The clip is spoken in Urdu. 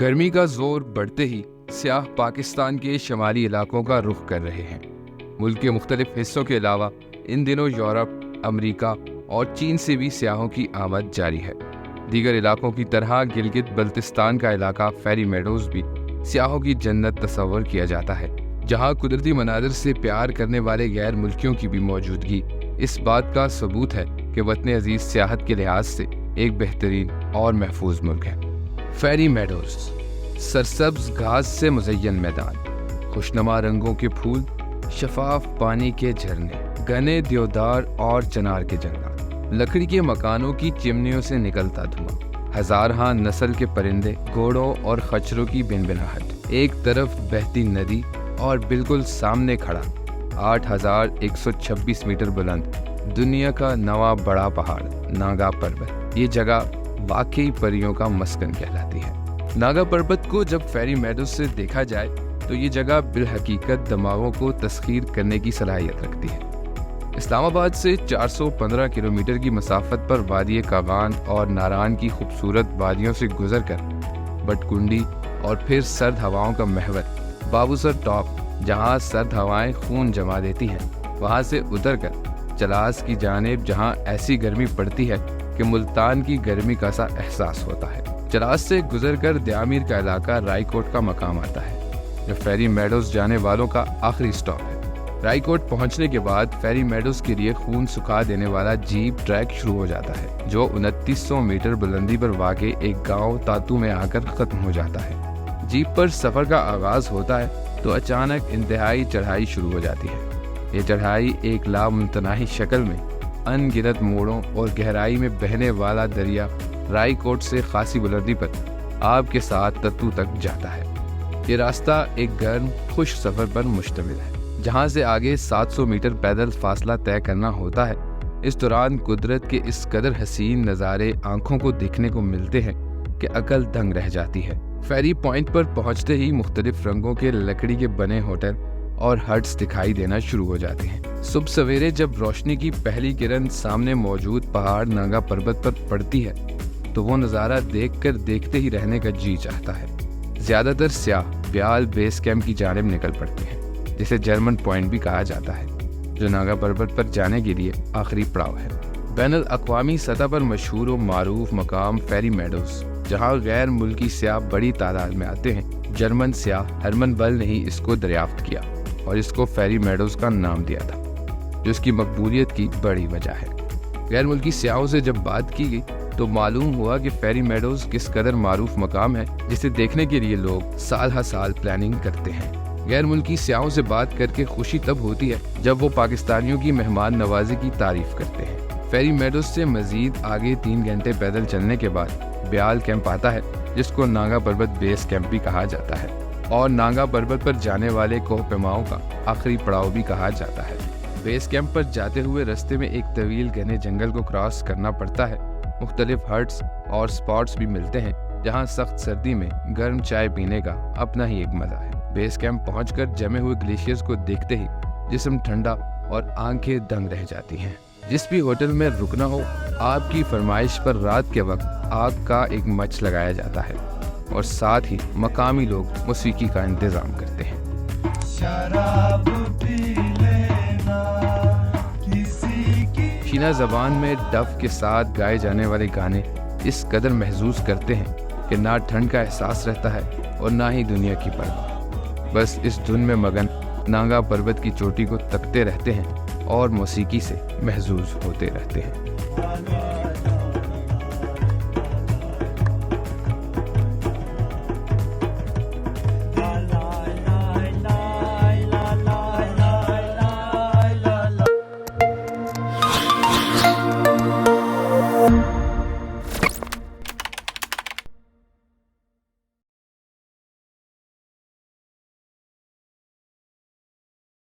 گرمی کا زور بڑھتے ہی سیاح پاکستان کے شمالی علاقوں کا رخ کر رہے ہیں۔ ملک کے مختلف حصوں کے علاوہ ان دنوں یورپ، امریکہ اور چین سے بھی سیاحوں کی آمد جاری ہے۔ دیگر علاقوں کی طرح گلگت بلتستان کا علاقہ فیری میڈوز بھی سیاحوں کی جنت تصور کیا جاتا ہے، جہاں قدرتی مناظر سے پیار کرنے والے غیر ملکیوں کی بھی موجودگی اس بات کا ثبوت ہے کہ وطن عزیز سیاحت کے لحاظ سے ایک بہترین اور محفوظ ملک ہے۔ فیری میڈوز، سرسبز گھاس سے مزین میدان، خوشنما رنگوں کے پھول، شفاف پانی کے جھرنے، گھنے دیودار اور چنار کے جنگلات، لکڑی کے مکانوں کی چمنیوں سے نکلتا دھواں، ہزارہا نسل کے پرندے، گھوڑوں اور خچروں کی بنبناہٹ، ایک طرف بہتی ندی اور بالکل سامنے کھڑا 8126 میٹر بلند دنیا کا نواں بڑا پہاڑ ناگا پربت۔ یہ جگہ واقعی پریوں کا مسکن کہلاتی ہے۔ ناگا پربت کو جب فیری میڈوز سے دیکھا جائے تو یہ جگہ بالحقیقت دماغوں کو تسخیر کرنے کی صلاحیت رکھتی ہے۔ اسلام آباد سے 415 کلومیٹر کی مسافت پر وادی کاغان اور ناران کی خوبصورت وادیوں سے گزر کر بٹکنڈی اور پھر سرد ہواؤں کا محور بابوسر ٹاپ، جہاں سرد ہوائیں خون جما دیتی ہیں، وہاں سے اتر کر چلاس کی جانب، جہاں ایسی گرمی پڑتی ہے کہ ملتان کی گرمی کا سا احساس ہوتا ہے۔ چلاس سے گزر کر دیامیر کا علاقہ رائی کوٹ کا مقام آتا ہے، جو فیری میڈوز جانے والوں کا آخری سٹاپ ہے۔ رائی کوٹ پہنچنے کے بعد فیری میڈوز کے لیے خون سکھا دینے والا جیپ ٹریک شروع ہو جاتا ہے، جو 2900 میٹر بلندی پر واقع ایک گاؤں تاتو میں آ کر ختم ہو جاتا ہے۔ جیپ پر سفر کا آغاز ہوتا ہے تو اچانک انتہائی چڑھائی شروع ہو جاتی ہے۔ یہ چڑھائی ایک لامتناہی شکل میں ان گنت موڑوں اور گہرائی میں بہنے والا دریا رائی کوٹ سے خاصی بلندی پر آپ کے ساتھ تتو تک جاتا ہے۔ یہ راستہ ایک گرم خشک سفر پر مشتمل ہے، جہاں سے آگے 700 میٹر پیدل فاصلہ طے کرنا ہوتا ہے۔ اس دوران قدرت کے اس قدر حسین نظارے آنکھوں کو دیکھنے کو ملتے ہیں کہ عقل دنگ رہ جاتی ہے۔ فیری پوائنٹ پر پہنچتے ہی مختلف رنگوں کے لکڑی کے بنے ہوٹل اور ہٹس دکھائی دینا شروع ہو جاتے ہیں۔ صبح سویرے جب روشنی کی پہلی کرن سامنے موجود پہاڑ ناگا پربت پر پڑتی ہے تو وہ نظارہ دیکھ کر دیکھتے ہی رہنے کا جی چاہتا ہے۔ زیادہ تر سیاح بیال بیس کیمپ کی جانب نکل پڑتے ہیں، جسے جرمن پوائنٹ بھی کہا جاتا ہے، جو ناگا پربت پر جانے کے لیے آخری پڑاؤ ہے۔ بین الاقوامی سطح پر مشہور و معروف مقام فیری میڈوز، جہاں غیر ملکی سیاح بڑی تعداد میں آتے ہیں۔ جرمن سیاح ہرمن بل نے ہی اس کو دریافت کیا اور اس کو فیری میڈوز کا نام دیا تھا، جو اس کی مقبولیت کی بڑی وجہ ہے۔ غیر ملکی سیاحوں سے جب بات کی گئی تو معلوم ہوا کہ فیری میڈوز کس قدر معروف مقام ہے، جسے دیکھنے کے لیے لوگ سال ہر سال پلاننگ کرتے ہیں۔ غیر ملکی سیاحوں سے بات کر کے خوشی تب ہوتی ہے جب وہ پاکستانیوں کی مہمان نوازی کی تعریف کرتے ہیں۔ فیری میڈوز سے مزید آگے 3 گھنٹے پیدل چلنے کے بعد بیال کیمپ آتا ہے، جس کو ناگا پربت بیس کیمپ بھی کہا جاتا ہے اور ناگا پربت پر جانے والے کوہ پیماؤں کا آخری پڑاؤ بھی کہا جاتا ہے۔ بیس کیمپ پر جاتے ہوئے رستے میں ایک طویل گھنے جنگل کو کراس کرنا پڑتا ہے۔ مختلف ہٹس اور سپاٹس بھی ملتے ہیں، جہاں سخت سردی میں گرم چائے پینے کا اپنا ہی ایک مزہ ہے۔ بیس کیمپ پہنچ کر جمے ہوئے گلیشیئرز کو دیکھتے ہی جسم ٹھنڈا اور آنکھیں دنگ رہ جاتی ہیں۔ جس بھی ہوٹل میں رکنا ہو، آپ کی فرمائش پر رات کے وقت آگ کا ایک مچ لگایا جاتا ہے اور ساتھ ہی مقامی لوگ موسیقی کا انتظام کرتے ہیں۔ شینا زبان میں ڈف کے ساتھ گائے جانے والے گانے اس قدر محسوس کرتے ہیں کہ نہ ٹھنڈ کا احساس رہتا ہے اور نہ ہی دنیا کی پرواہ۔ بس اس دھن میں مگن ناگا پربت کی چوٹی کو تکتے رہتے ہیں اور موسیقی سے محظوظ ہوتے رہتے ہیں۔